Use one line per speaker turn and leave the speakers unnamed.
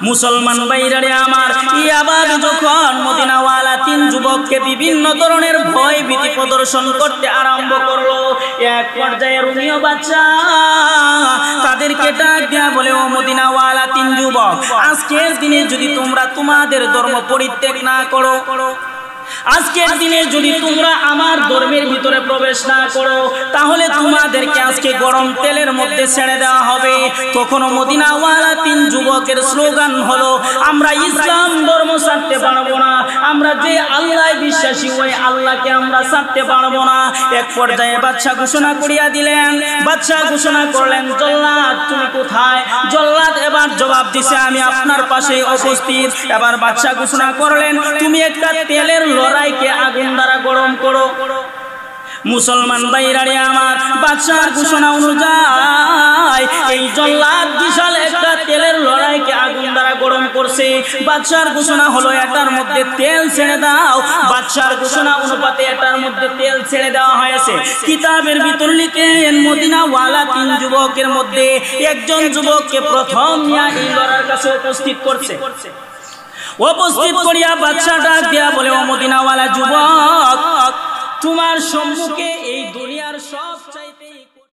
মুসলমান ভাইরারে আমার, এবার যখন মদিনাওয়ালা তিন যুবককে বিভিন্ন ধরনের ভয় ভীতি প্রদর্শন করতে আরম্ভ করলো, এক পর্যায়ে রুমিও বাচ্চা তাদেরকে ডাক দেয়া বলে, ও মদিনাওয়ালা তিন যুবক, আজকের দিনে যদি তোমরা তোমাদের ধর্ম পরিত্যাগ না করো, আজকের দিনে যদি তোমরা আমার ধর্মের ভিতরে প্রবেশ না করো, তাহলে তোমাদেরকে আজকে গরম তেলের মধ্যে ছেড়ে দেওয়া হবে। তখন মদিনাওয়ালা তিন যুবকের স্লোগান হলো, আমরা ইসলাম ধর্ম ছাড়তে পারবো না, আমরা যে আল্লাহ বিশ্বাসী ওই আল্লাহকে আমরা ছাড়তে পারবো না। এক পর্যায়ে বাদশা ঘোষণা করিয়া দিলেন, বাদশা ঘোষণা করলেন, জল্লাদ তুমি কোথায়? জল্লাদ এবার জবাব দিছে, আমি আপনার পাশে উপস্থিত। এবার বাদশা ঘোষণা করলেন, তুমি একটা তেলের লড়াইকে আগুন দ্বারা গরম করো। মুসলমান ভাইরারে আমার, বাদশার ঘোষণা অনুযায়ী এই জল্লাদ বিশাল একটা তেলের লড়াইকে আগুন দ্বারা গরম করছে। বাদশার ঘোষণা হলো, এটার মধ্যে তেল ছেড়ে দাও। বাদশার ঘোষণা অনুপাতে এটার মধ্যে তেল ছেড়ে দেওয়া হয়েছে। কিতাবের ভিতর লিখেন, মদিনাওয়ালা তিন যুবকের মধ্যে একজন যুবককে প্রথম নিয়ে এই লড়ার কাছে উপস্থিত করছে। উপস্থিত করিয়া বাদশা ডাক দিয়া বলে, ও মদিনাওয়ালা যুবক, তোমার সম্মুখে এই দুনিয়ার সব চাইতে